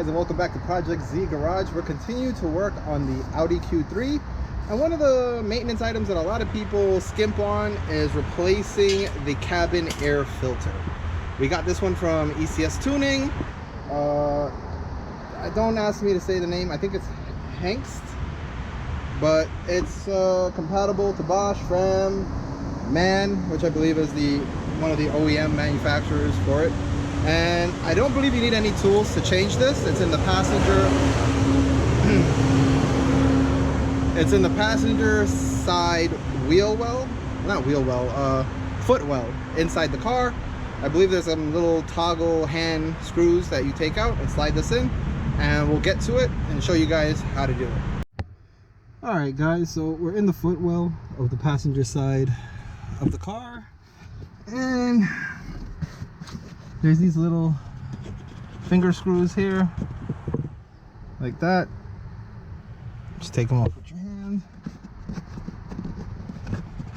guys, and welcome back to Project Z Garage. We're continuing to work on the Audi Q3, and one of the maintenance items that a lot of people skimp on is replacing the cabin air filter. We got this one from ECS Tuning. Don't ask me to say the name. I think it's Hengst, but it's compatible to Bosch, Fram, MAN, which I believe is one of the OEM manufacturers for it. And I don't believe you need any tools to change this. It's in the passenger it's in the passenger side wheel well, not wheel well, foot well inside the car. I believe there's some little toggle hand screws that you take out and slide this in, and we'll get to it and show you guys how to do it. All right guys, so we're in the footwell of the passenger side of the car, and there's these little finger screws here, like that. Just take them off with your hand.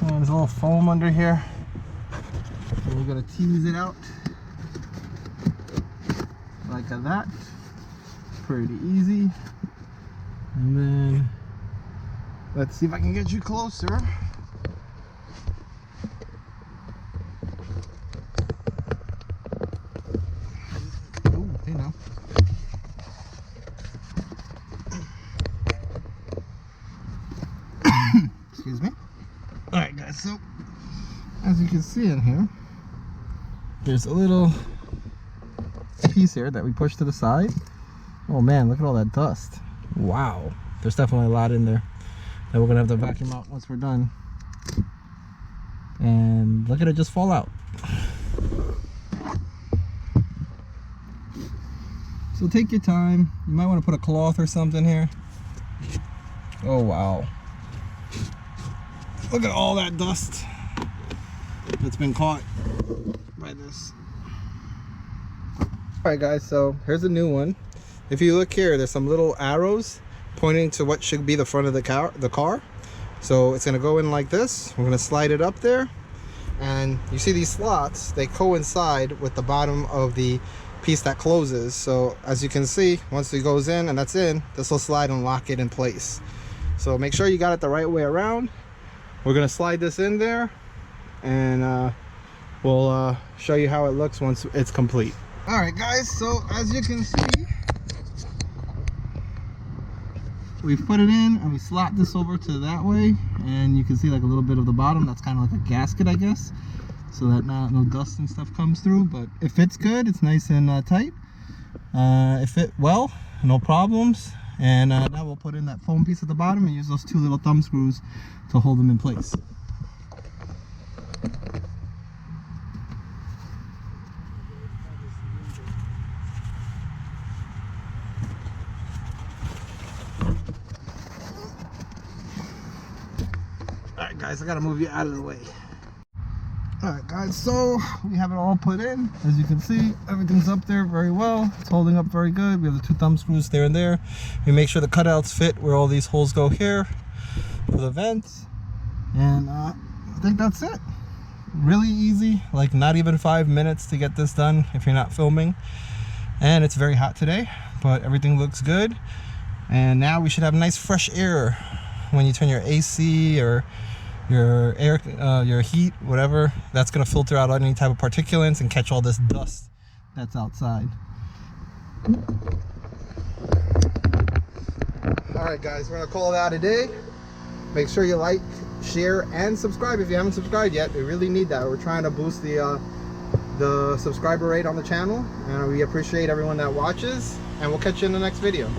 And there's a little foam under here. So we're gonna tease it out like that. Pretty easy. And then let's see if I can get you closer. Excuse me. All right guys, so as you can see in here, there's a little piece here that we push to the side. Oh man, look at all that dust. Wow, there's definitely a lot in there that we're gonna have to vacuum out once we're done. And look at it just fall out. So take your time. You might want to put a cloth or something here. Oh wow, look at all that dust that's been caught by this. All right guys, so here's a new one. If you look here, there's some little arrows pointing to what should be the front of the car. So it's going to go in like this. We're going to slide it up there, and you see these slots, they coincide with the bottom of the piece that closes. So as you can see, once it goes in and that's in, this will slide and lock it in place. So make sure you got it the right way around. We're going to slide this in there, and we'll show you how it looks once it's complete. All right guys, so as you can see, we put it in and we slot this over to that way, and you can see like a little bit of the bottom. That's kind of like a gasket, I guess, so that no dust and stuff comes through. But it fits good, it's nice and tight. It fit well, no problems. And now we'll put in that foam piece at the bottom and use those two little thumb screws to hold them in place. Alright guys, I gotta move you out of the way. Alright guys, so we have it all put in. As you can see, everything's up there very well. It's holding up very good. We have the two thumb screws there and there. We make sure the cutouts fit where all these holes go here for the vents. And I think that's it. Really easy, like not even 5 minutes to get this done if you're not filming. And it's very hot today, but everything looks good. And now we should have nice fresh air when you turn your AC or your air, your heat, whatever. That's gonna filter out any type of particulates and catch all this dust that's outside. All right guys, we're gonna call it out a day. Make sure you like, share, and subscribe if you haven't subscribed yet. We really need that. We're trying to boost the subscriber rate on the channel, and we appreciate everyone that watches, and we'll catch you in the next video.